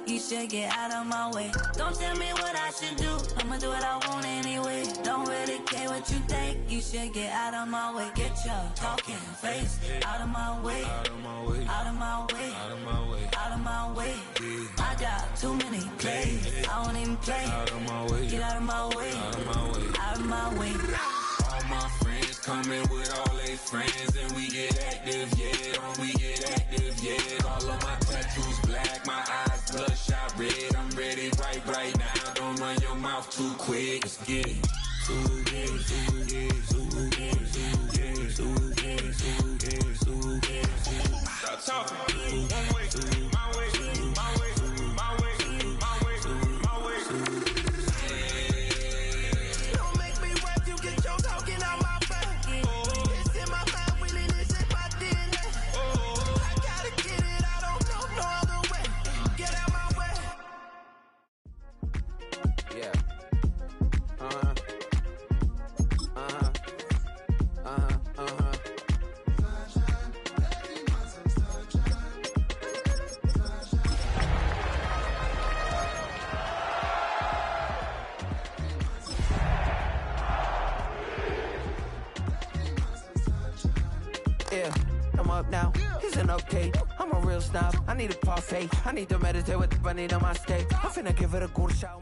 you should get out of my way. Don't tell me what I should do, I'ma do what I want anyway. Don't really care what you think, you should get out of my way. Get your talking face out of my way, out of my way, out of my way, out of my way, out of my way. I got too many plays, I won't even play. Out of my way, get out of my way, out of my way, out of my way. All my friends coming with all their friends, and we get active, yeah. We get active, yeah. All of my tattoos black, my eyes bloodshot red. I'm ready right now. Don't run your mouth too quick. Let's get it. Stop talking. One way, my way, my way, my way, my way, my way. Don't make me rap, you get your talking out my back. It's in my mind, really, this is my DNA. I gotta get it, I don't know no other way. Get out my way. Yeah. Yeah, I'm up now. It's an update. I'm a real snob. I need a parfait. I need to meditate with the bunny on my steak. I'm finna give it a good shot.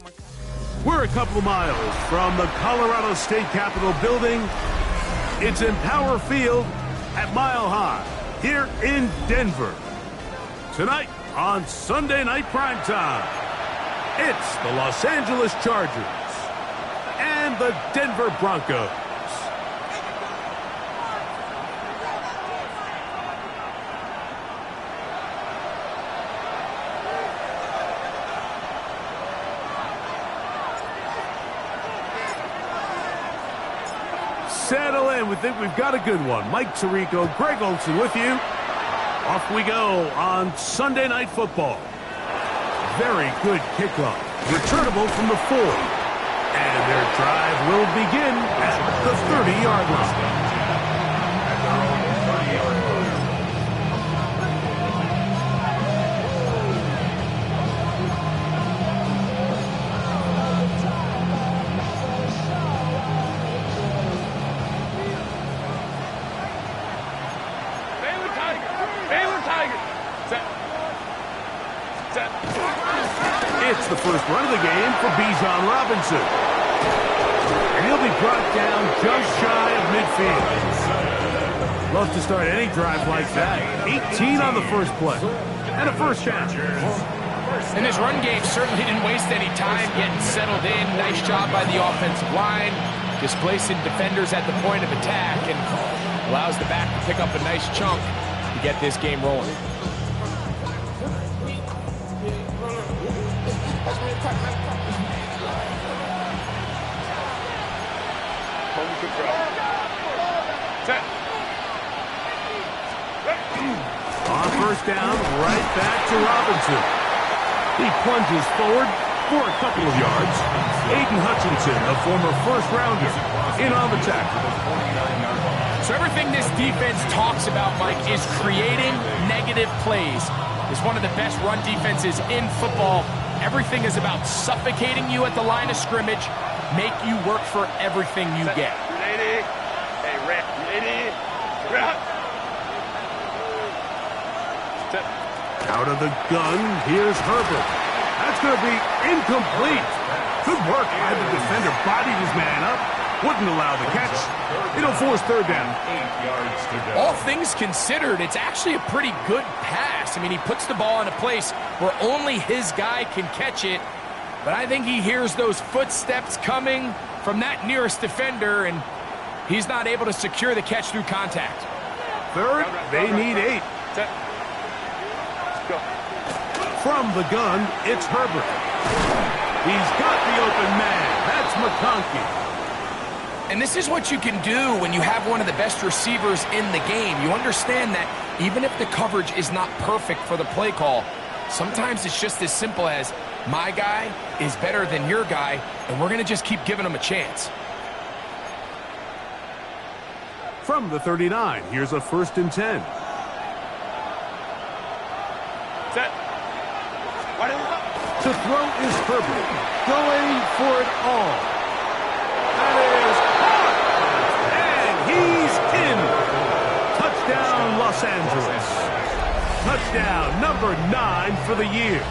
We're a couple of miles from the Colorado State Capitol building. It's Empower Field at Mile High here in Denver. Tonight on Sunday Night Primetime, it's the Los Angeles Chargers and the Denver Broncos. Settle in. We think we've got a good one. Mike Tirico, Greg Olsen with you. Off we go on Sunday Night Football. Very good kickoff. Returnable from the 4. And their drive will begin at the 30-yard line. It's the first run of the game for Bijan Robinson. And he'll be brought down just shy of midfield. Love to start any drive like that. 18 on the first play. And a first down. And this run game certainly didn't waste any time getting settled in. Nice job by the offensive line. Displacing defenders at the point of attack. And allows the back to pick up a nice chunk to get this game rolling. On first down, right back to Robinson. He plunges forward for a couple of yards. Aiden Hutchinson, a former first-rounder, in on the tackle. So everything this defense talks about, Mike, is creating negative plays. It's one of the best run defenses in football. Everything is about suffocating you at the line of scrimmage, make you work for everything you get. Ready? Hey, ready? Out of the gun, here's Herbert. That's going to be incomplete. Good work by the defender. Bodied his man up. Wouldn't allow the catch. It'll force third down. 8 yards to go. All things considered, it's actually a pretty good pass. I mean, he puts the ball in a place where only his guy can catch it. But I think he hears those footsteps coming from that nearest defender, and he's not able to secure the catch through contact. Third, they need 8. From the gun, it's Herbert. He's got the open man. That's McConkey. And this is what you can do when you have one of the best receivers in the game. You understand that even if the coverage is not perfect for the play call, sometimes it's just as simple as, my guy is better than your guy, and we're going to just keep giving him a chance. From the 39, here's a 1st and 10. Set. to throw is Herbert, going for it all. That is hard, and he's in. Touchdown, Los Angeles. Touchdown number 9 for the year.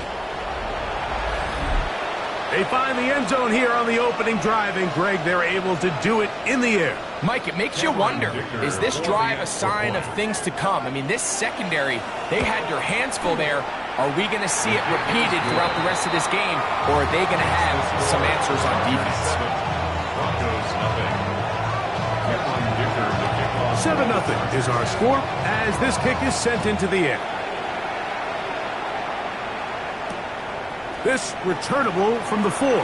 They find the end zone here on the opening drive, and Greg, they're able to do it in the air. Mike, it makes you wonder, is this drive a sign of things to come? I mean, this secondary, they had their hands full there. Are we going to see it repeated throughout the rest of this game, or are they going to have some answers on defense? 7-0 is our score as this kick is sent into the air. This returnable from the 4. Good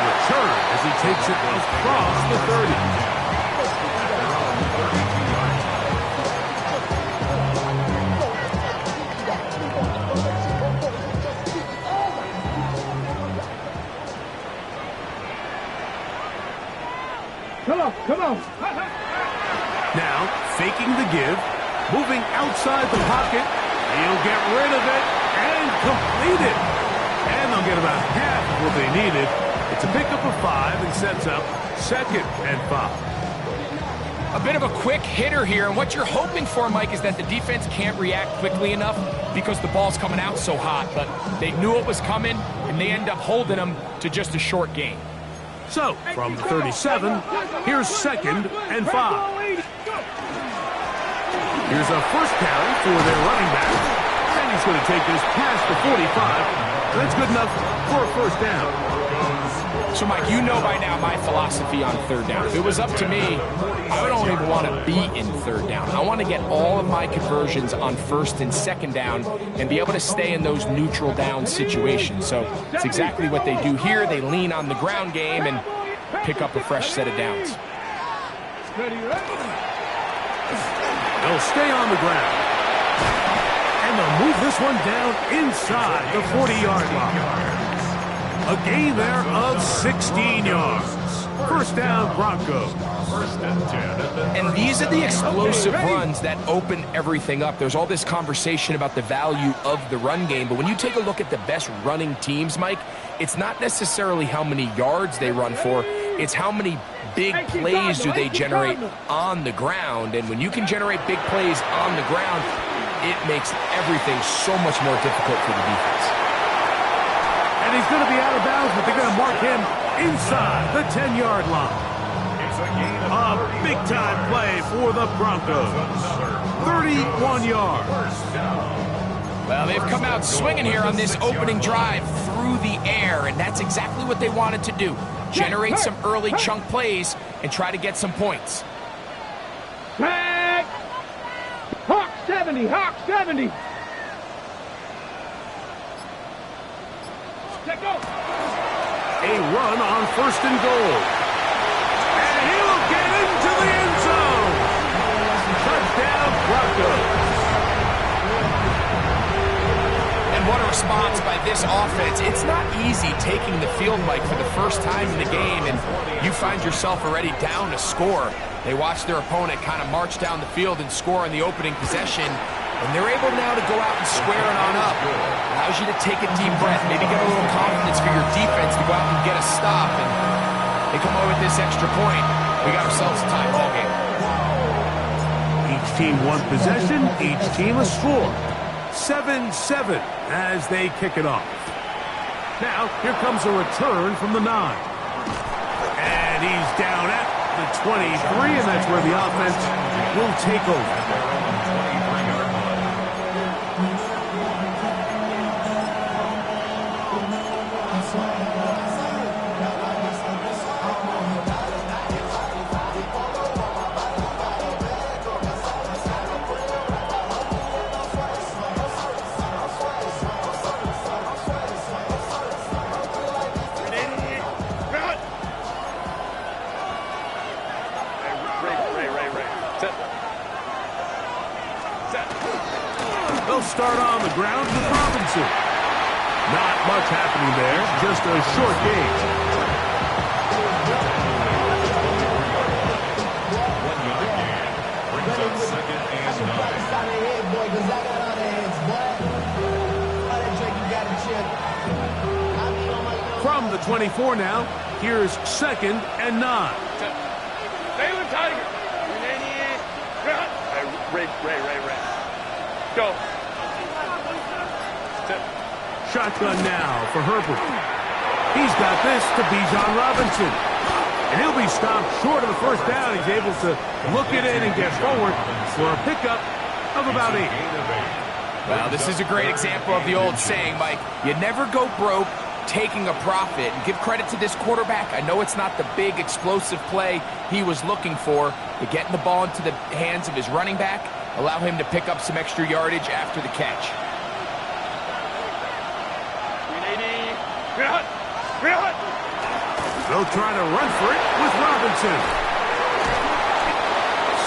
return as he takes it across the 30. Come on. Now, faking the give, moving outside the pocket. He'll get rid of it and complete it. And they'll get about half of what they needed. It's a pickup of 5 and sets up 2nd and 5. A bit of a quick hitter here, and what you're hoping for, Mike, is that the defense can't react quickly enough because the ball's coming out so hot. But they knew it was coming, and they end up holding them to just a short gain. So, from the 37, here's 2nd and 5. Here's a first carry for their running back. And he's going to take this past the 45. That's good enough for a first down. So, Mike, you know by now my philosophy on 3rd down. If it was up to me, I don't even want to be in 3rd down. I want to get all of my conversions on 1st and 2nd down and be able to stay in those neutral down situations. So it's exactly what they do here. They lean on the ground game and pick up a fresh set of downs. They'll stay on the ground. And they'll move this one down inside the 40-yard line. A gain there of 16 yards. First down, Broncos. And these are the explosive runs that open everything up. There's all this conversation about the value of the run game, but when you take a look at the best running teams, Mike, it's not necessarily how many yards they run for, it's how many big plays do they generate on the ground. And when you can generate big plays on the ground, it makes everything so much more difficult for the defense. And he's going to be out of bounds, but they're going to mark him inside the 10-yard line. A big-time play for the Broncos. 31 yards. Well, they've come out swinging here on this opening drive through the air, and that's exactly what they wanted to do. Generate some early chunk plays and try to get some points. Tag! Hawk 70! Hawk 70! Take go! A run on 1st and goal. And he'll get into the end zone. Touchdown, Broncos. And what a response by this offense. It's not easy taking the field, Mike, for the first time in the game, and you find yourself already down a score. They watch their opponent kind of march down the field and score in the opening possession, and they're able now to go out and square it on up. Allows you to take a deep breath, maybe get a little confidence for your defense to go out and get a stop, and they come away with this extra point. We got ourselves a tie ball game. Each team one possession, each team a score. 7-7 as they kick it off. Now, here comes a return from the 9. And he's down at the 23, and that's where the offense will take over. They'll start on the ground with Robinson. Not much happening there, just a short gain. 24 now. Here's 2nd and 9. Stay with Tiger. Ray. Go. Shotgun now for Herbert. He's got this to Bijan Robinson. And he'll be stopped short of the first down. He's able to look it in and get forward for a pickup of about 8. Well, this is a great example of the old saying, Mike, you never go broke taking a profit. And give credit to this quarterback. I know it's not the big explosive play he was looking for, but getting the ball into the hands of his running back, allow him to pick up some extra yardage after the catch. They'll try to run for it with Robinson.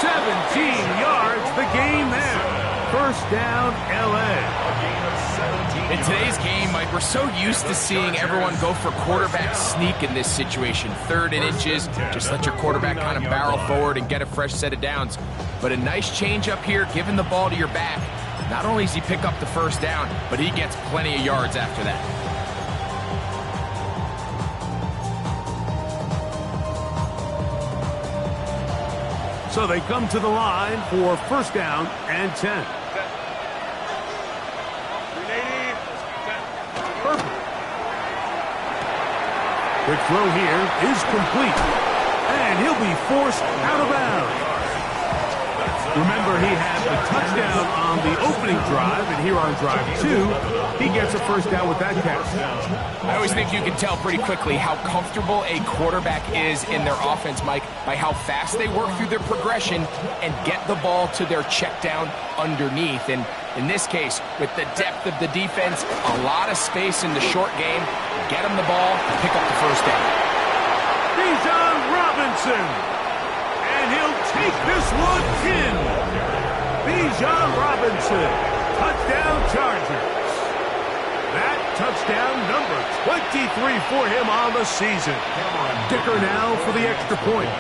17 yards, the gain there. First down, L.A. In today's game, Mike, we're so used to seeing everyone go for quarterback sneak in this situation. 3rd and inches, just let your quarterback kind of barrel forward and get a fresh set of downs. But a nice change up here, giving the ball to your back. Not only does he pick up the first down, but he gets plenty of yards after that. So they come to the line for first down and 10. Quick throw here is complete. And he'll be forced out of bounds. Remember, he had the touchdown on the opening drive, and here on drive 2, he gets a first down with that catch. I always think you can tell pretty quickly how comfortable a quarterback is in their offense, Mike, by how fast they work through their progression and get the ball to their check down underneath. And in this case, with the depth of the defense, a lot of space in the short game, get him the ball, pick up the first down. Bijan Robinson. And he'll take this one in. Bijan Robinson. Touchdown Chargers. That touchdown number 23 for him on the season. Dicker now for the extra point.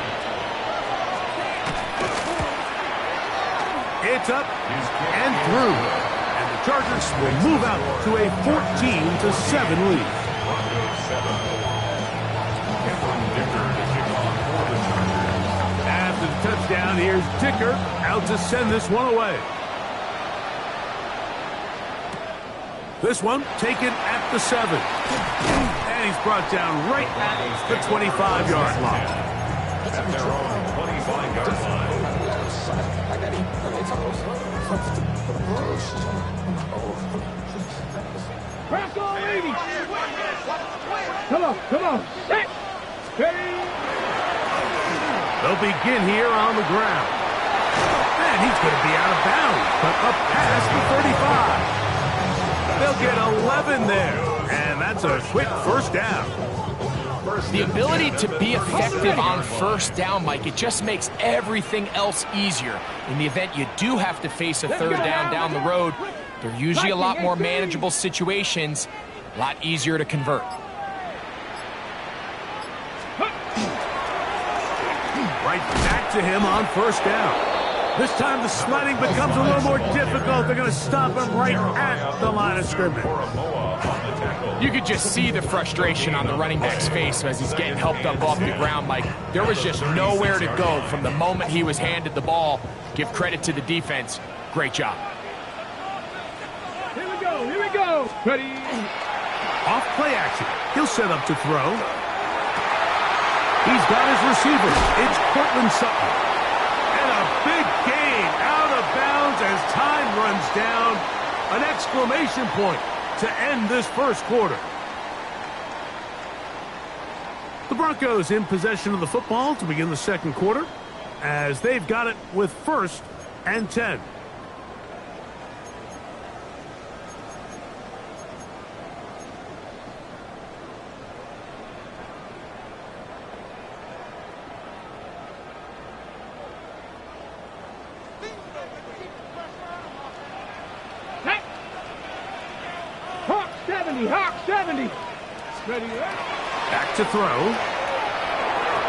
It's up and through. And the Chargers will move out to a 14-7 lead. After the touchdown, here's Dicker out to send this one away. This one taken at the 7. And he's brought down right at the 25-yard line. At their own 25-yard line. Press on, ladies. Come on. Set. Ready. They'll begin here on the ground. And he's going to be out of bounds, but up past the 35. They'll get 11 there, and that's a quick first down. The ability to be effective on first down, Mike, it just makes everything else easier. In the event you do have to face a third down the road, they're usually a lot more manageable situations, a lot easier to convert. Right back to him on first down. This time the sliding becomes a little more difficult. They're going to stop him right at the line of scrimmage. You could just see the frustration on the running back's face as he's getting helped up off the ground, Mike. There was just nowhere to go from the moment he was handed the ball. Give credit to the defense. Great job. Here we go. Ready. Off play action. He'll set up to throw. He's got his receiver. It's Cortland Sutton. And a big gain out of bounds as time runs down. An exclamation point to end this first quarter. The Broncos in possession of the football to begin the second quarter as they've got it with first and 10. Hawk 70. Ready. Back to throw.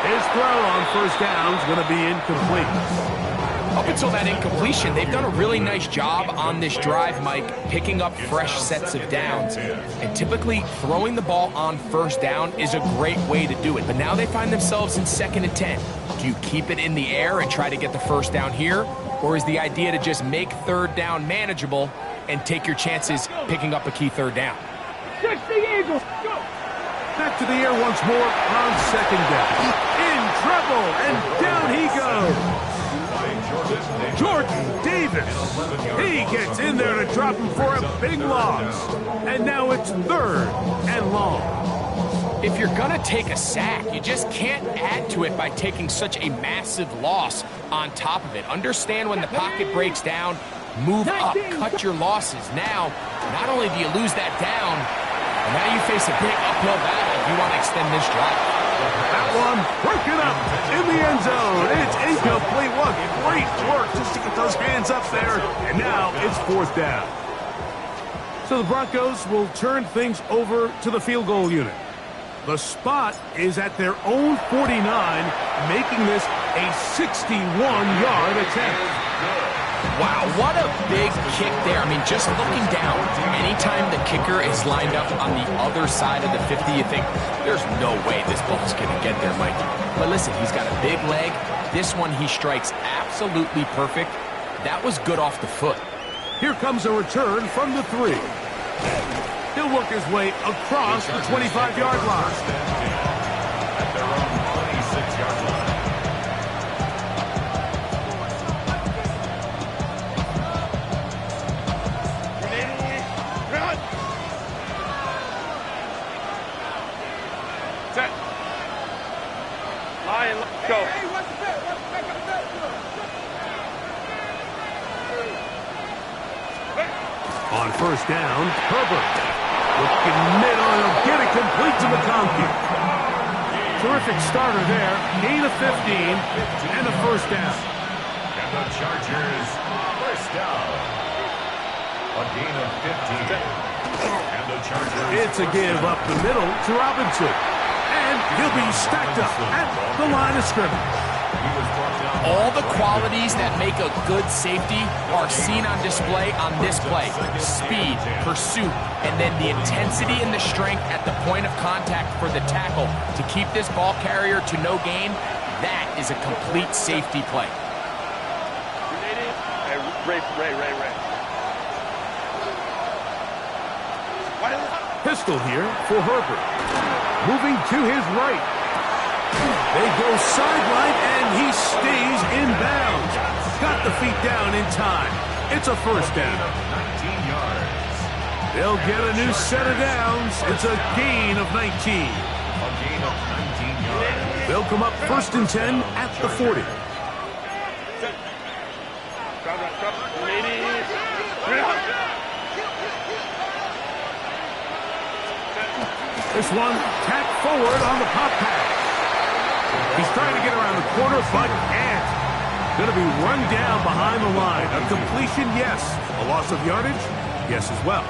His throw on first down is going to be incomplete. Up until that incompletion, they've done a really nice job on this drive, Mike, picking up fresh sets of downs. And typically, throwing the ball on first down is a great way to do it. But now they find themselves in 2nd and 10. Do you keep it in the air and try to get the first down here? Or is the idea to just make 3rd down manageable and take your chances picking up a key 3rd down? 60 Eagles, go! Back to the air once more on 2nd down. In trouble, and down he goes. Jordan Davis. He gets in there to drop him for a big loss. And now it's 3rd and long. If you're going to take a sack, you just can't add to it by taking such a massive loss on top of it. Understand when the pocket breaks down, move up, cut your losses. Now, not only do you lose that down, but now you face a big uphill battle if you want to extend this drive. That one broken up in the end zone. It's incomplete. What great work just to get those hands up there. And now it's 4th down. So the Broncos will turn things over to the field goal unit. The spot is at their own 49, making this a 61-yard attempt. Wow, what a big kick there. I mean, just looking down, anytime the kicker is lined up on the other side of the 50, you think, there's no way this ball's going to get there, Mike. But listen, he's got a big leg. This one he strikes absolutely perfect. That was good off the foot. Here comes a return from the 3. He'll work his way across the 25-yard line. At their own 26-yard line. Set. Lion, go. On 1st down, Herbert. Looking middle, he'll get it complete to McConkey. Terrific starter there. Gain of 15 and a 1st down. And the Chargers, 1st down. A gain of 15. And the Chargers. It's a give up the middle to Robinson. And he'll be stacked up at the line of scrimmage. All the qualities that make a good safety are seen on display on this play. Speed, pursuit, and then the intensity and the strength at the point of contact for the tackle to keep this ball carrier to no gain. That is a complete safety play. Ray. Pistol here for Herbert. Moving to his right. They go sideline, and he stays in bounds. Got the feet down in time. It's a 1st down. 19 yards. They'll get a new set of downs. It's a gain of 19. A gain of 19 yards. They'll come up 1st and 10 at the 40. This one tapped forward on the pop pass. He's trying to get around the corner, but can't. Going to be run down behind the line. A completion, yes. A loss of yardage, yes as well.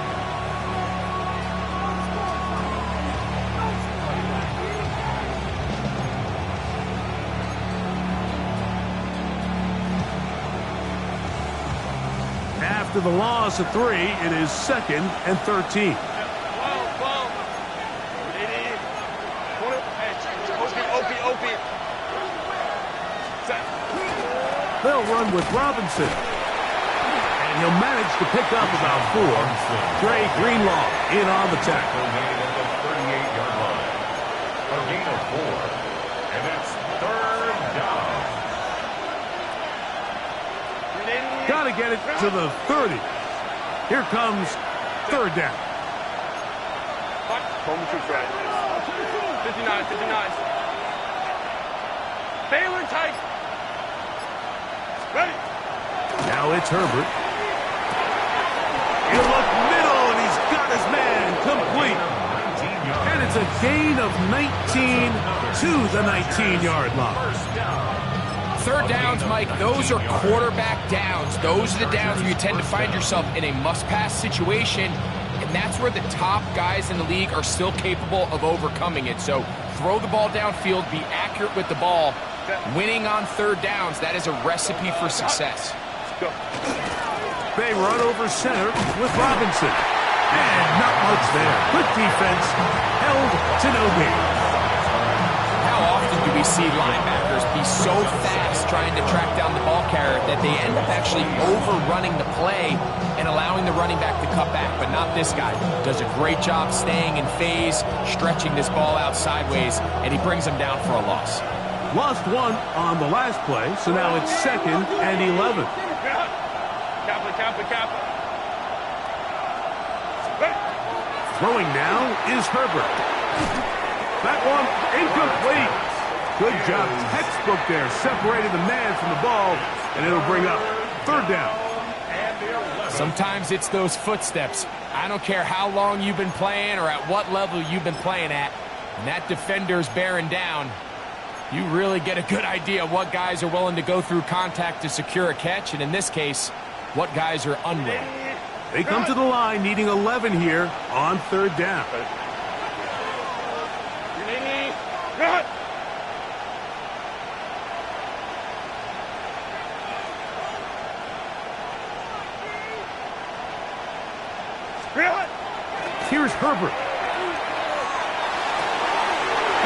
After the loss of 3, it is 2nd and 13. They'll run with Robinson. And he'll manage to pick up about 4. Dre Greenlaw in on the tackle. Made at the 38-yard line. A gain of 4. And that's 3rd down. Got to get it to the 30. Here comes 3rd down. 59. Baylor tight. Ready. Now it's Herbert. He'll look middle, and he's got his man complete. And it's a gain of 19 to the 19-yard line. 3rd downs, Mike, those are quarterback downs. Those are the downs where you tend to find yourself in a must-pass situation, and that's where the top guys in the league are still capable of overcoming it. So throw the ball downfield, be accurate with the ball, Winning on third downs, that is a recipe for success. Go. They run over center with Robinson. And not much there. Good defense. Held to no gain. How often do we see linebackers be so fast trying to track down the ball carrier that they end up actually overrunning the play and allowing the running back to cut back? But not this guy. Does a great job staying in phase, stretching this ball out sideways, and he brings him down for a loss. Lost one on the last play, so now it's 2nd and 11. Kappa. Throwing now is Herbert. That one incomplete. Good job, textbook there, separating the man from the ball, and it'll bring up 3rd down. Sometimes it's those footsteps. I don't care how long you've been playing or at what level you've been playing at, and that defender's bearing down. You really get a good idea of what guys are willing to go through contact to secure a catch, and in this case, what guys are unwilling. They come to the line needing 11 here on 3rd down. Here's Herbert.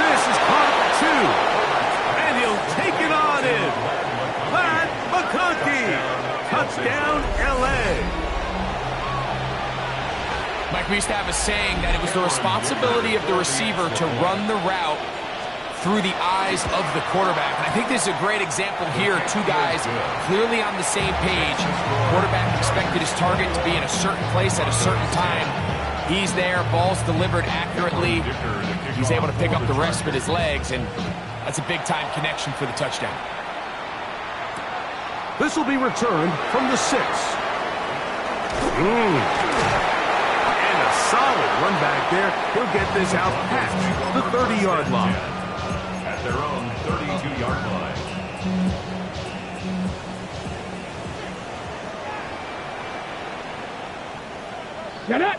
This is caught at 2. And he'll take it on in. Pat McConkey. Touchdown, L.A. Mike, we used to have a saying that it was the responsibility of the receiver to run the route through the eyes of the quarterback. And I think this is a great example here. Two guys clearly on the same page. Quarterback expected his target to be in a certain place at a certain time. He's there, ball's delivered accurately. He's able to pick up the rest with his legs, and that's a big-time connection for the touchdown. This will be returned from the 6. And a solid run back there. He'll get this out past the 30-yard line. At their own 32-yard line. Get it!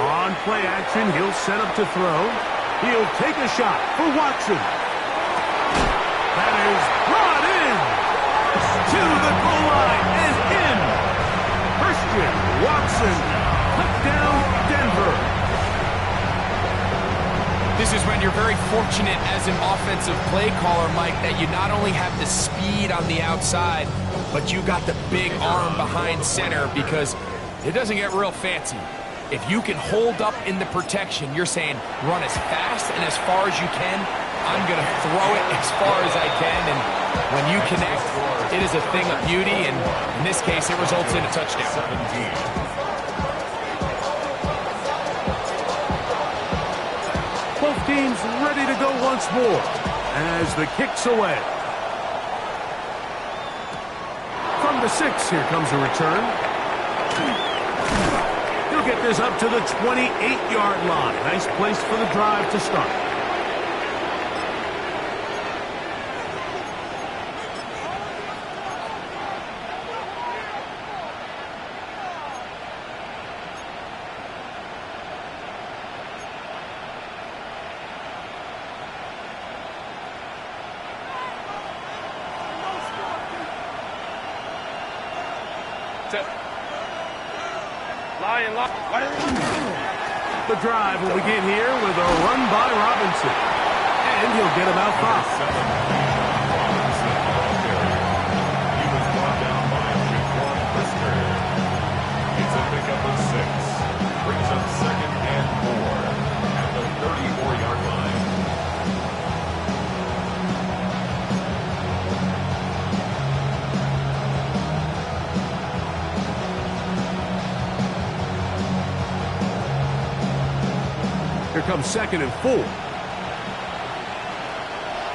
On play action, he'll set up to throw. He'll take a shot for Watson. That is brought in to the goal line and in. Christian Watson, touchdown Denver. This is when you're very fortunate as an offensive play caller, Mike, that you not only have the speed on the outside, but you got the big arm behind center, because it doesn't get real fancy. If you can hold up in the protection, you're saying run as fast and as far as you can. I'm going to throw it as far as I can. And when you connect, it is a thing of beauty. And in this case, it results in a touchdown. Both teams ready to go once more as the kick's away. From the 6, here comes a return. He'll get this up to the 28-yard line. Nice place for the drive to start. The drive will begin here with a run by Robinson. And he'll get about 5. He was brought down by Jaquan Brisker. It's a pickup of 6. Brings up 2nd and 4 at the 34-yard line. Here comes 2nd and 4.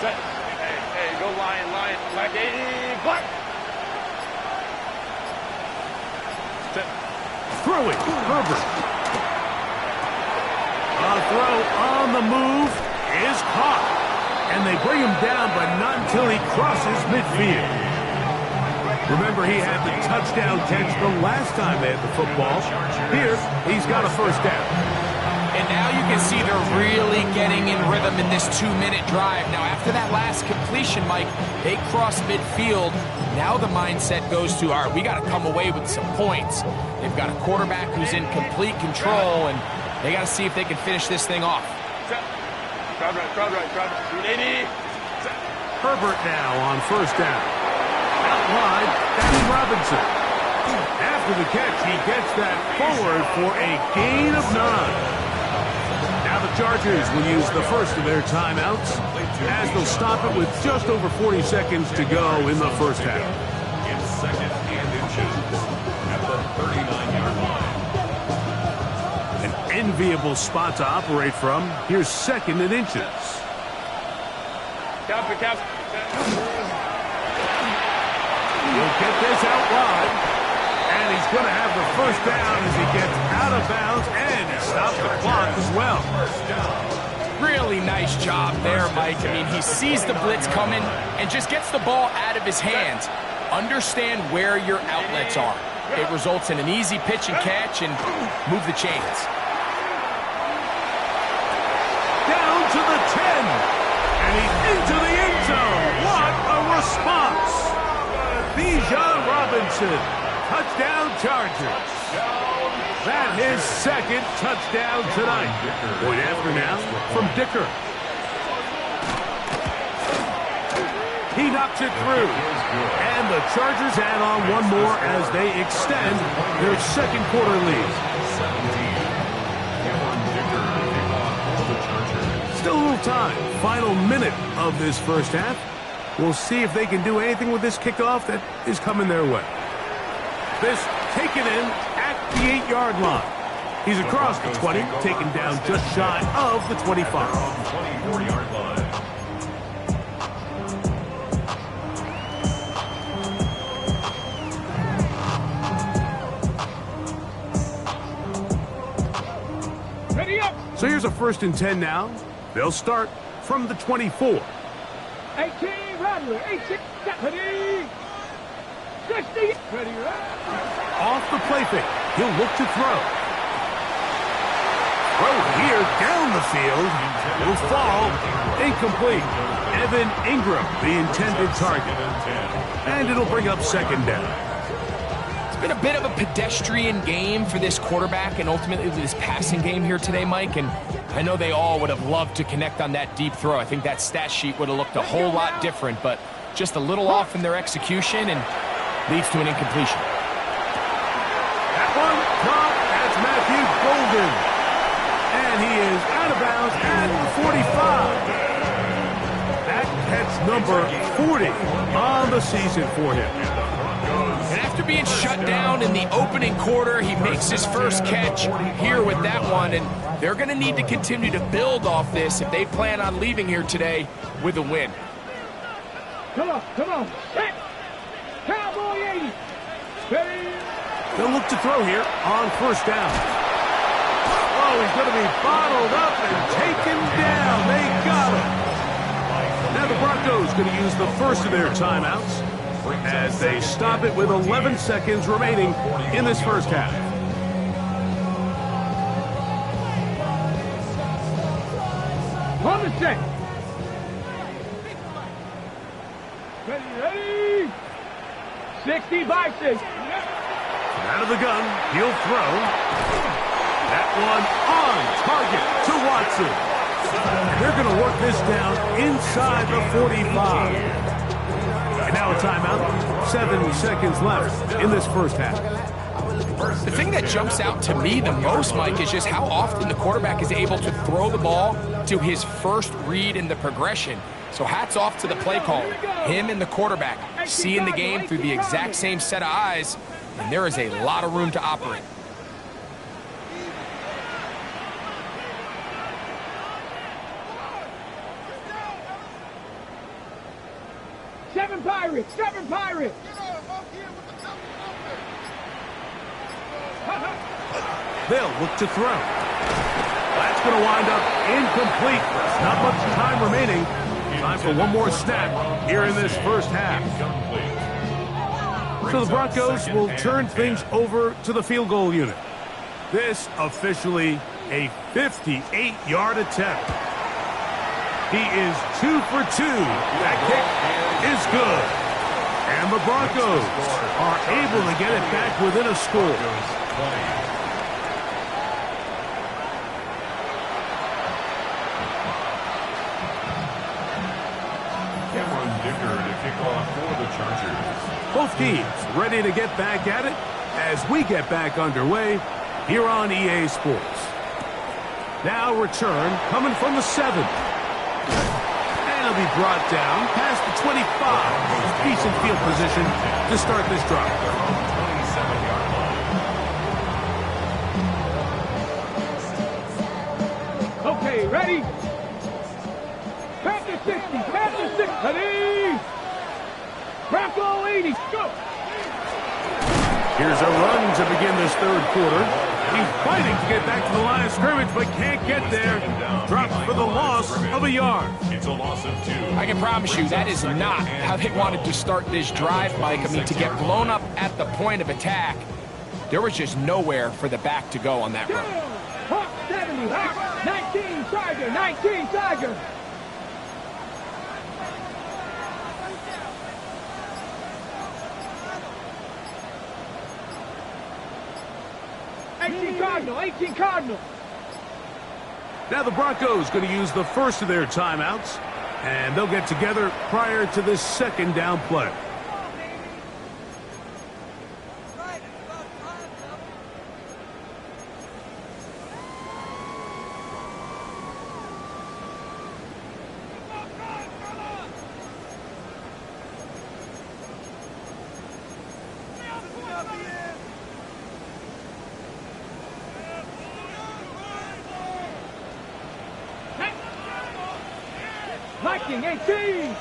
Hey, go Lion. Black, black. Throwing, Herbert. A throw on the move is caught. And they bring him down, but not until he crosses midfield. Remember, he had the touchdown catch the last time they had the football. Here, he's got a 1st down. And now you can see they're really getting in rhythm in this 2-minute drive. Now, after that last completion, Mike, they cross midfield. Now the mindset goes to, all right, we got to come away with some points. They've got a quarterback who's in complete control, and they got to see if they can finish this thing off. Crowd right, 380. Herbert now on first down. Out wide, that's Robinson. After the catch, he gets that forward for a gain of 9. Now the Chargers will use the first of their timeouts as they'll stop it with just over 40 seconds to go in the first half. In second and inches at the 39-yard line. An enviable spot to operate from. Here's second and inches. He'll get this out wide. And he's going to have the first down as he gets out of bounds, and he stops the clock as well. Really nice job there, Mike. I mean, he sees the blitz coming and just gets the ball out of his hands. Understand where your outlets are. It results in an easy pitch and catch and move the chains. Down to the 10. And he's into the end zone. What a response. Bijan Robinson. Touchdown Chargers. That his second touchdown tonight. Point after now from Dicker. He knocks it through. And the Chargers add on one more as they extend their second quarter lead. Still a little time. Final minute of this first half. We'll see if they can do anything with this kickoff that is coming their way. This taken in at the 8-yard line. He's across the 20, taken down just shy of the 25. 24-yard line. Ready up. So here's a 1st and 10 now. They'll start from the 24. 18, Rattler. 18, ready. 60, ready, Off the play fake. He'll look to throw. Throw here down the field. Will fall. Incomplete. Evan Ingram, the intended target. And it'll bring up second down. It's been a bit of a pedestrian game for this quarterback and ultimately this passing game here today, Mike. And I know they all would have loved to connect on that deep throw. I think that stat sheet would have looked a whole lot different, but just a little off in their execution and leads to an incompletion. That one caught. That's Matthew Golden. And he is out of bounds at the 45. That catch number 40 on the season for him. And after being shut down in the opening quarter, he makes his first catch here with that one. And they're going to need to continue to build off this if they plan on leaving here today with a win. Come on. Set. Cowboy 80. Ready. They'll look to throw here on first down. Oh, he's going to be bottled up and taken down. They got him. Now the Broncos going to use the first of their timeouts as they stop it with 11 seconds remaining in this first half. On the set. Ready. 60 by 6. Out of the gun, he'll throw. That one on target to Watson. And they're going to work this down inside the 45. And now a timeout. 7 seconds left in this first half. The thing that jumps out to me the most, Mike, is just how often the quarterback is able to throw the ball to his first read in the progression. So hats off to the play caller. Him and the quarterback seeing the game through the exact same set of eyes, and there is a lot of room to operate. Seven Pirates. They'll look to throw. That's going to wind up incomplete. Not much time remaining. Time for one more snap here in this first half. So the Broncos will turn things over to the field goal unit. This officially a 58-yard attempt. He is 2 for 2. That kick is good. And the Broncos are able to get it back within a score. Cameron Dicker to kick off for the Chargers. Both teams ready to get back at it as we get back underway here on EA Sports. Now return coming from the 7. And he'll be brought down past the 25. Decent field position to start this drive. 27-yard line. Okay, ready? Past the 60, past the 60. Ready? Bronco 80, go! Here's a run to begin this third quarter. He's fighting to get back to the line of scrimmage, but can't get there. Drops for the loss of a yard. It's a loss of 2. I can promise you that is not how they wanted to start this drive, Mike. I mean, to get blown up at the point of attack, there was just nowhere for the back to go on that run. Hawk 70, Hawk 19, Charger, 19, Charger. Cardinal, 18 Cardinal. Now the Broncos going to use the first of their timeouts, and they'll get together prior to this second down play. Viking 18.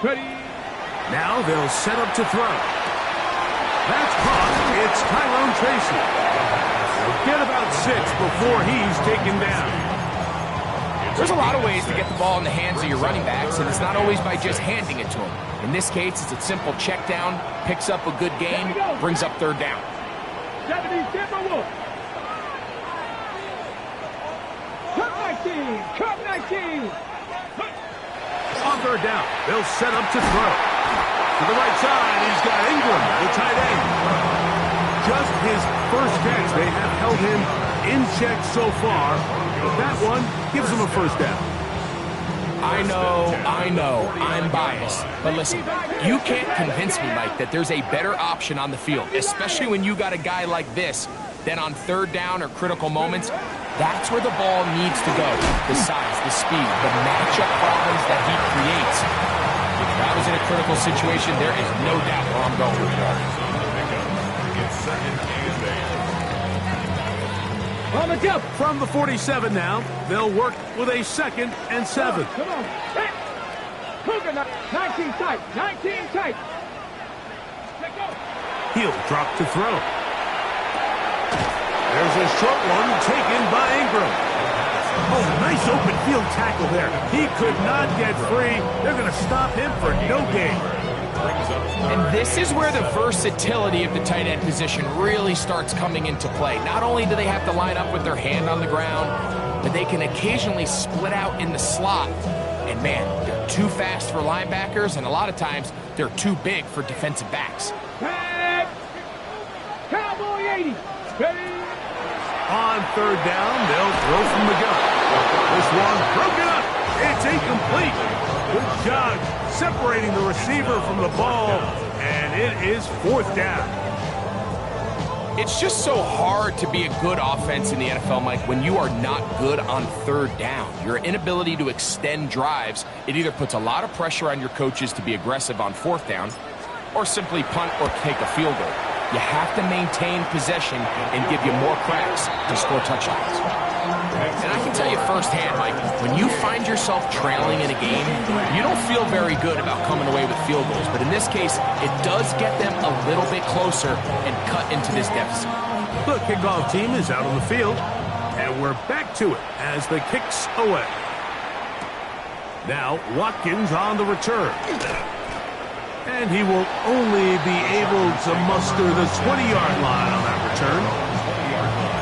Ready. Now they'll set up to throw. That's caught. It's Tyrone Tracy. They'll get about 6 before he's taken down. There's a lot of ways to get the ball in the hands of your running backs, and it's not always by just handing it to them. In this case, it's a simple check down, picks up a good gain, brings up third down. 70 Timberwolves. Cup 19! Cup 19! On third down, they'll set up to throw. To the right side, he's got Ingram, the tight end. Just his first catch. They have held him in check so far, but that one gives him a first down. I know, I'm biased. But listen, you can't convince me, Mike, that there's a better option on the field, especially when you got a guy like this, then on third down or critical moments, that's where the ball needs to go. The size, the speed, the matchup problems that he creates. If I was in a critical situation, there is no doubt where I'm going with that. It's second and 8. On the jump. From the 47 now, they'll work with a 2nd and 7. Come on. Hey. Cougar 19 tight. 19 tight. Let go. He'll drop to throw. There's a short one taken by Ingram. Oh, nice open field tackle there. He could not get free. They're going to stop him for no gain. And this is where the versatility of the tight end position really starts coming into play. Not only do they have to line up with their hand on the ground, but they can occasionally split out in the slot. And man, they're too fast for linebackers, and a lot of times they're too big for defensive backs. Hey. Cowboy 80. Ready. On third down, they'll throw from the gun. This one broken up. It's incomplete. Good job separating the receiver from the ball, and it is 4th down. It's just so hard to be a good offense in the NFL, Mike, when you are not good on third down. Your inability to extend drives, it either puts a lot of pressure on your coaches to be aggressive on 4th down or simply punt or take a field goal. You have to maintain possession and give you more cracks to score touchdowns. And I can tell you firsthand, Mike, when you find yourself trailing in a game, you don't feel very good about coming away with field goals. But in this case, it does get them a little bit closer and cut into this deficit. The kickoff team is out on the field, and we're back to it as the kick's away. Now, Watkins on the return. And he will only be able to muster the 20-yard line on that return. 20-yard line.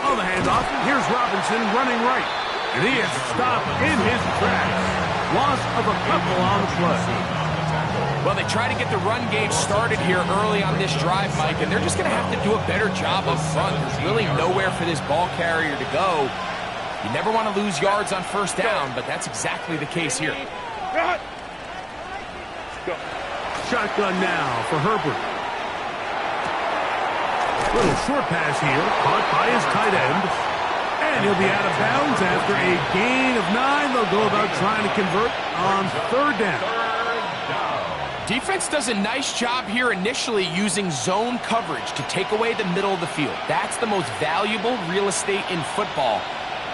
On the handoff, here's Robinson running right. And he is stopped in his tracks. Loss of a couple on the play. Well, they try to get the run game started here early on this drive, Mike, and they're just going to have to do a better job up front. There's really nowhere for this ball carrier to go. You never want to lose yards on first down, but that's exactly the case here. Shotgun now for Herbert. Little short pass here, caught by his tight end. And he'll be out of bounds after a gain of 9. They'll go about trying to convert on third down. Defense does a nice job here initially using zone coverage to take away the middle of the field. That's the most valuable real estate in football.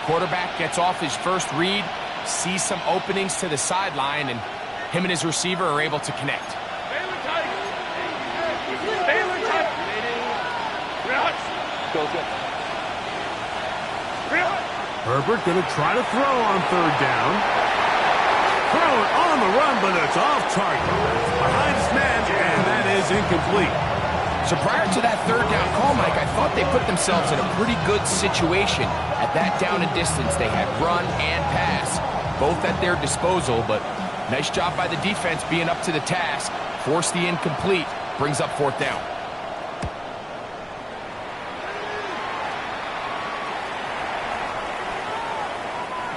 Quarterback gets off his first read, sees some openings to the sideline, and him and his receiver are able to connect. Herbert going to try to throw on third down. Throw it on the run, but it's off target. Behind his man, and that is incomplete. So prior to that third down call, Mike, I thought they put themselves in a pretty good situation. At that down and distance, they had run and pass, both at their disposal, but nice job by the defense being up to the task. Force the incomplete, brings up fourth down.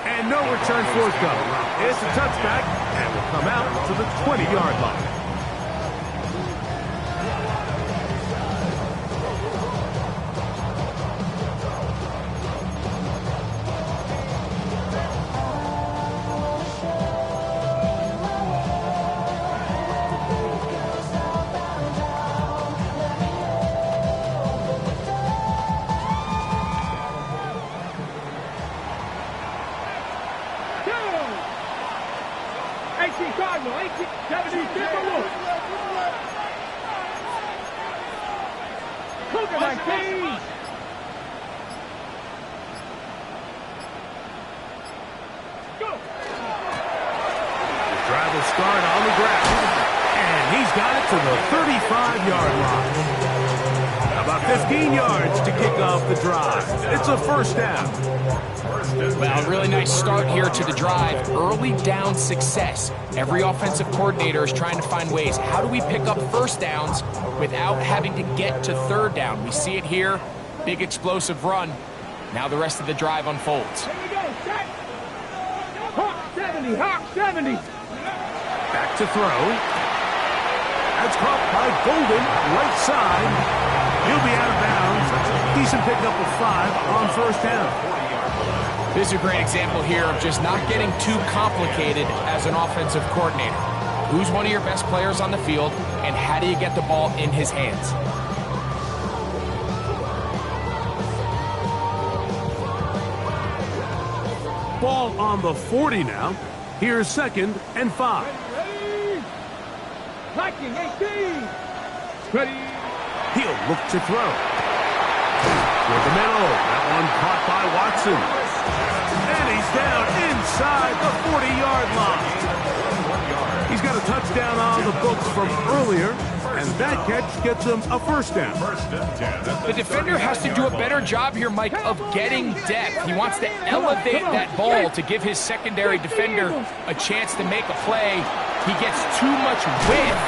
And no return forthcoming. It's a touchback, and will come out to the 20-yard line. Cardinal, 1870, Timberwolves. Cougar 19. Go. The drive will start on the ground, and he's got it to the 35-yard line. About 15 yards to kick off the drive. It's a first down. Well, really nice start here to the drive. Early down success. Every offensive coordinator is trying to find ways. How do we pick up first downs without having to get to third down? We see it here. Big explosive run. Now the rest of the drive unfolds. Here we go. Set. Hawk 70. Hawk 70. Back to throw. That's caught by Golden, right side. He'll be out of bounds. Decent pickup of 5 on first down. This is a great example here of just not getting too complicated as an offensive coordinator. Who's one of your best players on the field, and how do you get the ball in his hands? Ball on the 40 now. Here's 2nd and 5. Ready. Viking 18. Ready. He'll look to throw. With the middle. That one caught by Watson. And he's down inside the 40-yard line. He's got a touchdown on the books from earlier, and that catch gets him a first down. The defender has to do a better job here, Mike, of getting depth. He wants to elevate that ball to give his secondary defender a chance to make a play. He gets too much width,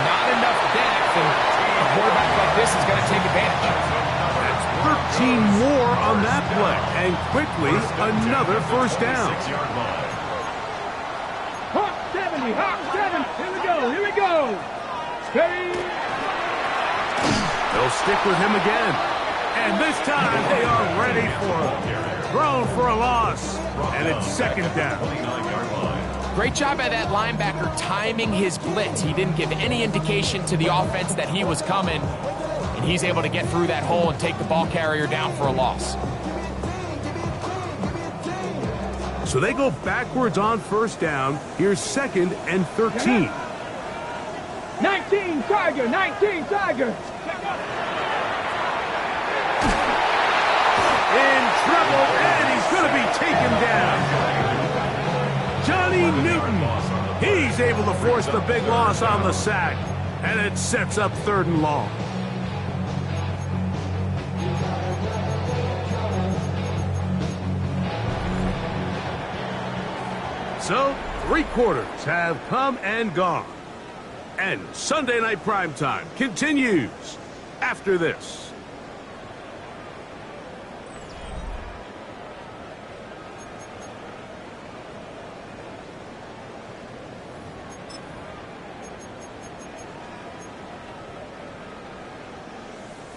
not enough depth, and a quarterback like this is going to take advantage. 13 more on that play, and quickly another first down. Hawk 70, Hawk 7. Here we go, here we go. Steady. They'll stick with him again. And this time they are ready for him. Thrown for a loss, and it's 2nd down. Great job by that linebacker timing his blitz. He didn't give any indication to the offense that he was coming. and he's able to get through that hole and take the ball carrier down for a loss. So they go backwards on first down. Here's 2nd and 13. 19 Tiger, 19 Tiger. In trouble, and he's going to be taken down. Johnny Newton, he's able to force the big loss on the sack, and it sets up 3rd and long. So, 3 quarters have come and gone. And Sunday Night Primetime continues after this.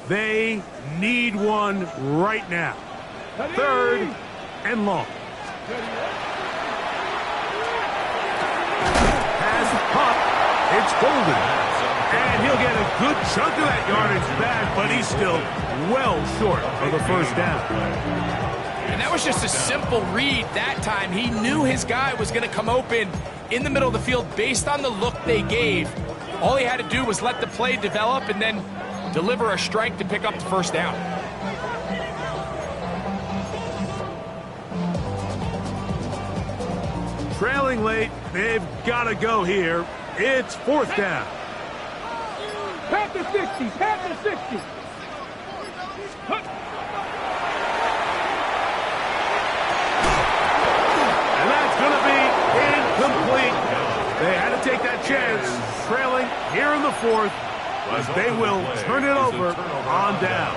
They need one right now. 3rd and long. Pass caught. It's Golden. And he'll get a good chunk of that yardage back, but he's still well short of the first down. And that was just a simple read that time. He knew his guy was going to come open in the middle of the field based on the look they gave. All he had to do was let the play develop and then deliver a strike to pick up the first down. Trailing late, they've got to go here. It's 4th down. Panther 60, Panther 60. And that's going to be incomplete. They had to take that chance, trailing here in the 4th, as they will turn it over on down.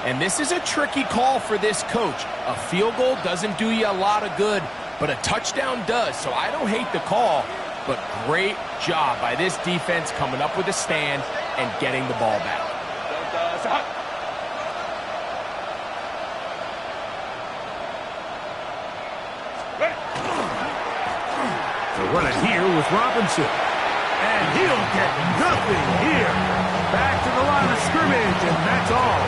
And this is a tricky call for this coach. A field goal doesn't do you a lot of good, but a touchdown does. So I don't hate the call, but great job by this defense coming up with a stand and getting the ball back. They'll run it here with Robinson. And he'll get nothing here. Back to the line of scrimmage, and that's all.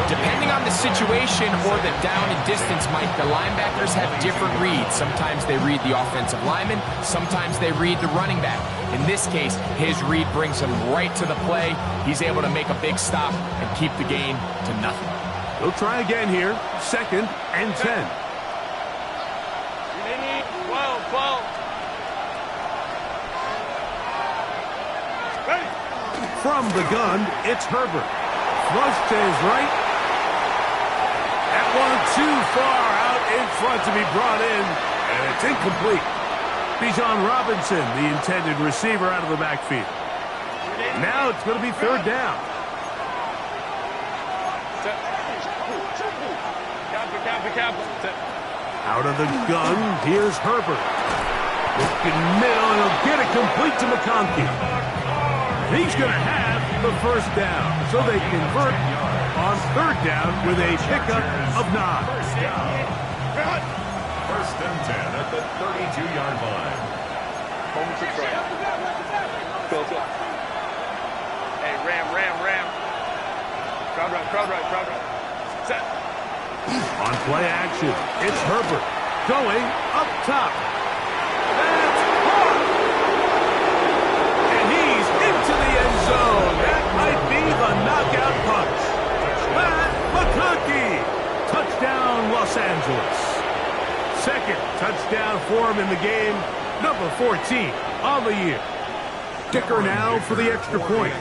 Depending on the situation or the down and distance, Mike, the linebackers have different reads. Sometimes they read the offensive lineman. Sometimes they read the running back. In this case, his read brings him right to the play. He's able to make a big stop and keep the gain to nothing. They'll try again here. 2nd and 10. 12. From the gun, it's Herbert. Flush to his right. That one too far out in front to be brought in, and it's incomplete. Bijan Robinson, the intended receiver, out of the backfield. Now it's going to be 3rd down. Out of the gun, here's Herbert. Looking middle, and he'll get it complete to McConkey. He's going to have the first down, so they convert on 3rd down with a pickup of 9. First and 10 at the 32-yard line. Home to try. Hey, ram. Crowd right. Set. On play action, it's Herbert going up top. That's caught! And he's into the end zone. That might be the knockout punch. Matt McConkey. Touchdown, Los Angeles. 2nd touchdown for him in the game. Number 14 on the year. Kicker now for the extra point.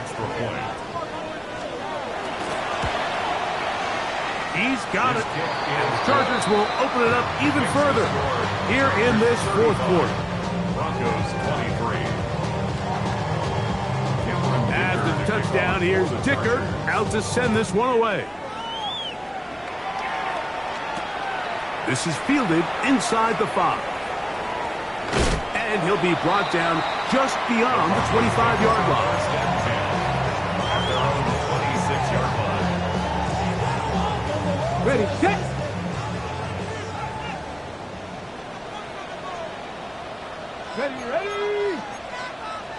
He's got it. And the Chargers will open it up even further here in this 4th quarter. Broncos 23. After the touchdown, here's Dicker out to send this one away. This is fielded inside the 5. And he'll be brought down just beyond the 25-yard line. They're on the 26-yard line. Ready, set. Ready.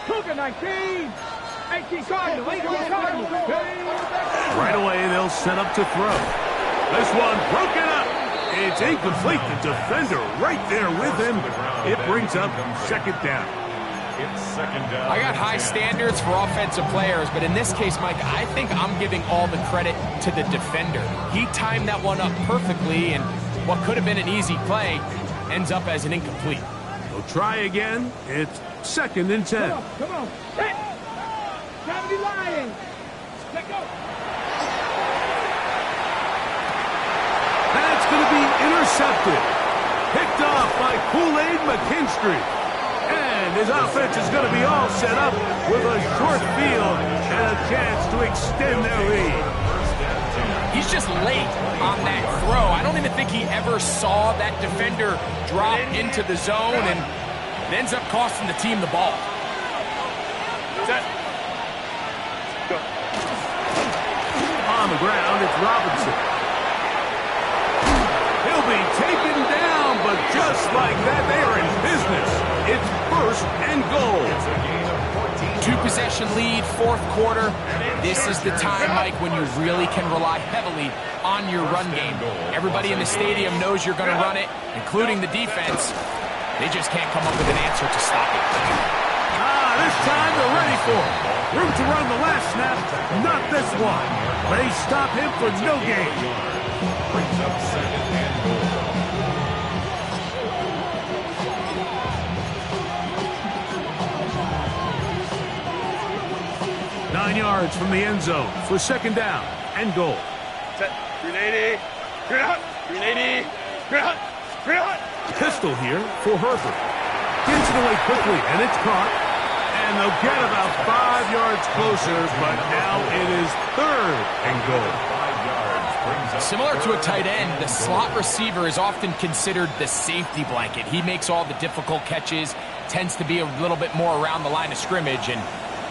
Cougar 19. Right away, they'll set up to throw. This one broken up. It's incomplete. The defender right there with him. It brings up second down. It's second down. I got high standards for offensive players, but in this case, Mike, I think I'm giving all the credit to the defender. He timed that one up perfectly, and what could have been an easy play ends up as an incomplete. They'll try again. It's second and 10. Come on. Hit. Gravity Lions. Let go. That's going to be intercepted. Picked off by Kool-Aid McKinstry. And his offense is going to be all set up with a short field and a chance to extend their lead. He's just late on that throw. I don't even think he ever saw that defender drop into the zone, and it ends up costing the team the ball. Set. Go. On the ground, it's Robinson. He'll be taken down, but just like that, they are in business. It's first and goal. It's a gain of 14. Two-possession lead, fourth quarter. This is the time, Mike, when you really can rely heavily on your run game. Everybody in the stadium knows you're going to run it, including the defense. They just can't come up with an answer to stop it. This time they're ready for it. Room to run the last snap, not this one. They stop him for no gain. Brings up second and goal. 9 yards from the end zone for second down and goal. Set. 380. Green out. 380. Green out. Green out. Pistol here for Herbert. Gets it away quickly, and it's caught. And they'll get about 5 yards closer, but now it is third and goal. 5 yards brings up Similar to a tight end, the slot receiver is often considered the safety blanket. He makes all the difficult catches, tends to be a little bit more around the line of scrimmage, and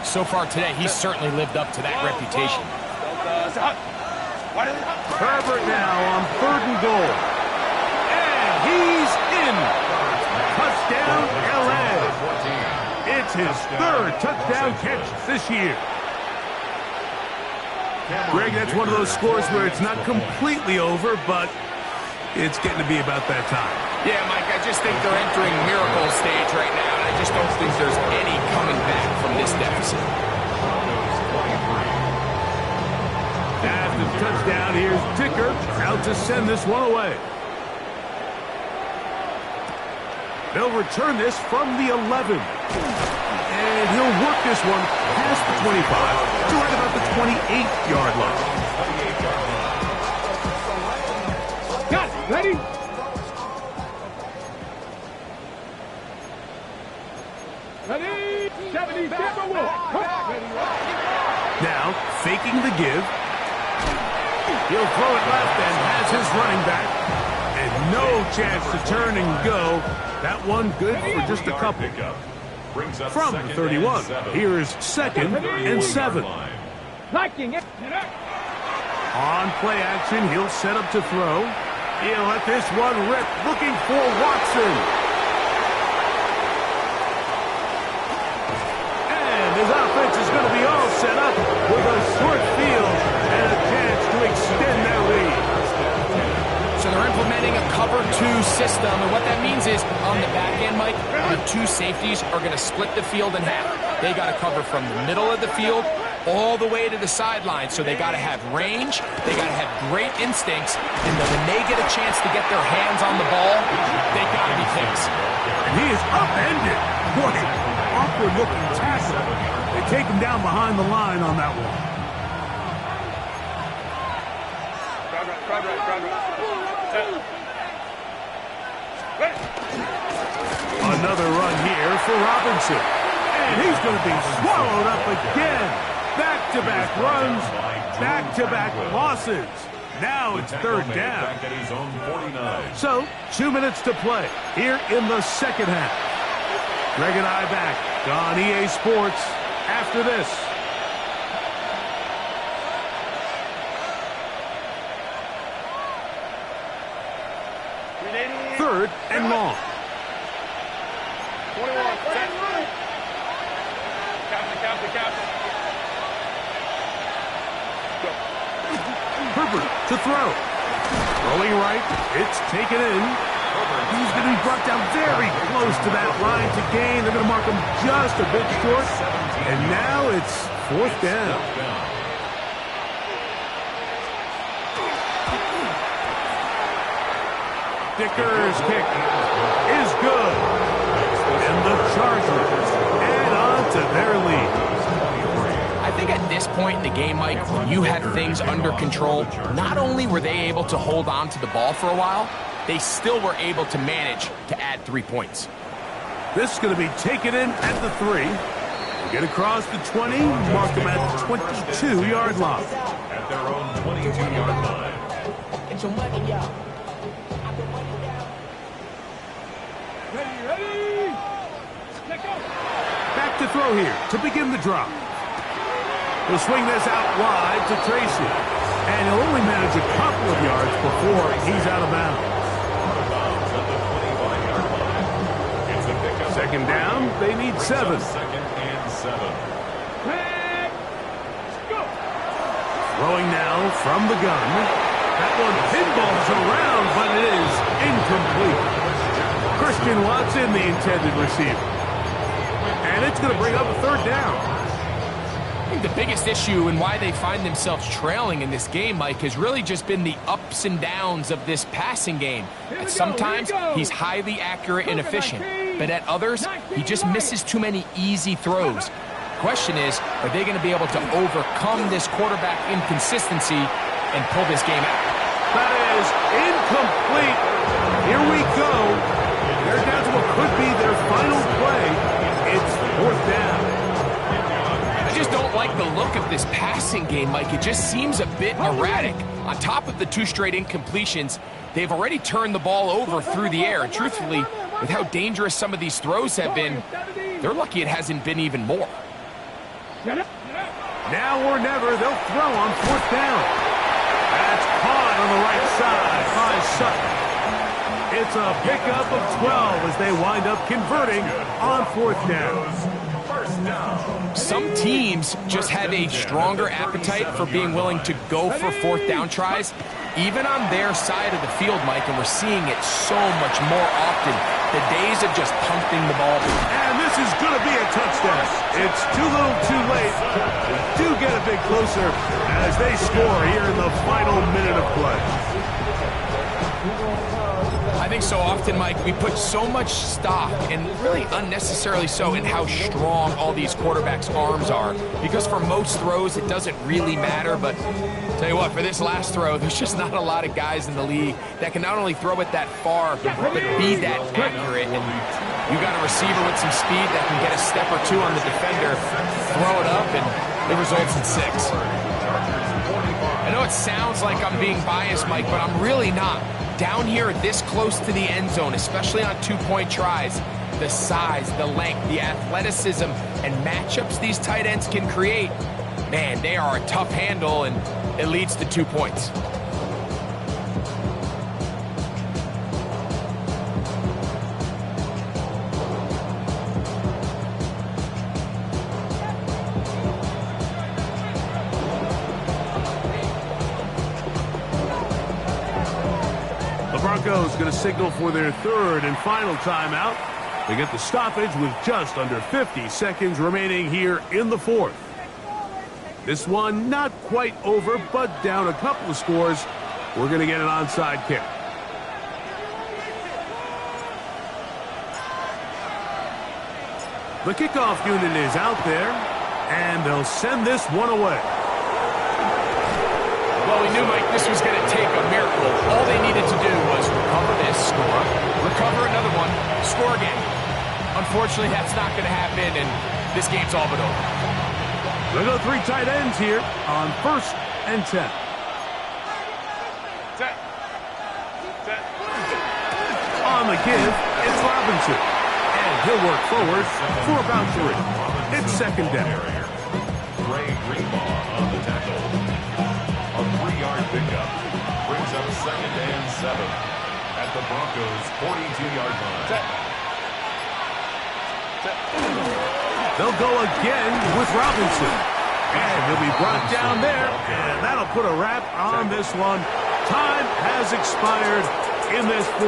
so far today, he's certainly lived up to that reputation. Herbert now on third and goal. And he's in. Touchdown, L.A. It's his third touchdown catch this year. Greg, that's one of those scores where it's not completely over, but it's getting to be about that time. Yeah, Mike, I just think they're entering miracle stage right now, and I just don't think there's any coming back from this deficit. After the touchdown, here's Dicker out to send this one away. They'll return this from the 11. And he'll work this one past the 25 to right about the 28-yard line. Got it. Ready? Ready? 70 Now, faking the give. He'll throw it left and has his running back. And no chance to turn and go. That one good for just a couple. From the 31, here is second and 7. Liking it. On play action, he'll set up to throw. He'll let this one rip, looking for Watson. And his offense is going to be all set up with a short field and a chance to extend their lead. So they're implementing a cover 2 system, and what that means is on the back end, Mike, the two safeties are going to split the field in half. They got to cover from the middle of the field all the way to the sideline, so they got to have range, they got to have great instincts, and then when they get a chance to get their hands on the ball, they got to be picks. And he is upended. Boy, awkward looking tackle. They take him down behind the line on that one. Another run here for Robinson. And he's going to be swallowed up again. Back-to-back runs, back-to-back losses. Now it's third down. Back at his own 49. So, 2 minutes to play here in the second half. Greg and I back on EA Sports after this. Third and long. 21. Captain. covered to throw. Throwing right, it's taken in. He's going to be brought down very close to that line to gain. They're going to mark him just a bit short. And now it's 4th down. Dicker's kick is good. And the Chargers add on to their lead. I think at this point in the game, Mike, when you had things under control, not only were they able to hold on to the ball for a while, they still were able to manage to add 3 points. This is going to be taken in at the 3. They get across the 20, mark them at the 22-yard line. At their own 22-yard line. Ready. Let go. Back to throw here to begin the drop. He'll swing this out wide to Tracy. And he'll only manage a couple of yards before he's out of bounds. Second down, they need 7. Second and 7. Go. Throwing now from the gun. That one pinballs around, but it is incomplete. Christian Watson, the intended receiver. And it's going to bring up a 3rd down. I think the biggest issue and why they find themselves trailing in this game, Mike, has really just been the ups and downs of this passing game. At sometimes, he's highly accurate and efficient, but at others, he just misses too many easy throws. The question is, are they going to be able to overcome this quarterback inconsistency and pull this game out? That is incomplete. Here we go. They're down to what could be their final play. It's 4th down. I just don't like the look of this passing game, Mike. It just seems a bit erratic. On top of the 2 straight incompletions, they've already turned the ball over through the air. And truthfully, with how dangerous some of these throws have been, they're lucky it hasn't been even more. Now or never, they'll throw on 4th down. That's caught on the right side by Sutton. It's a pickup of 12 as they wind up converting on 4th down. Some teams just have a stronger appetite for being willing to go for 4th down tries, even on their side of the field, Mike, and we're seeing it so much more often. The days of just pumping the ball. And this is going to be a touchdown. It's too little too late. We do get a bit closer as they score here in the final minute of play. I think so often, Mike, we put so much stock, and really unnecessarily so, in how strong all these quarterbacks' arms are. Because for most throws, it doesn't really matter, but tell you what, for this last throw, there's just not a lot of guys in the league that can not only throw it that far, but be that accurate. And you got a receiver with some speed that can get a step or two on the defender, throw it up, and it results in 6. I know it sounds like I'm being biased, Mike, but I'm really not. Down here this close to the end zone, especially on 2-point tries, the size, the length, the athleticism, and matchups these tight ends can create, man, they are a tough handle, and it leads to 2 points. Broncos going to signal for their 3rd and final timeout. They get the stoppage with just under 50 seconds remaining here in the 4th. This one not quite over, but down a couple of scores. We're going to get an onside kick. The kickoff unit is out there, and they'll send this one away. Well, we knew, Mike, this was going to take a miracle. All they needed to do was recover this, score, recover another one, score again. Unfortunately, that's not going to happen, and this game's all but over. They'll go 3 tight ends here on 1st and 10. On the give, it's Robinson. And he'll work forward for about 3. It's 2nd down. Trey Greenlaw on the tackle. A 3-yard pickup brings up 2nd and 7 at the Broncos' 42-yard line. They'll go again with Robinson. And he'll be brought down there, and that'll put a wrap on this one. Time has expired in this fourth.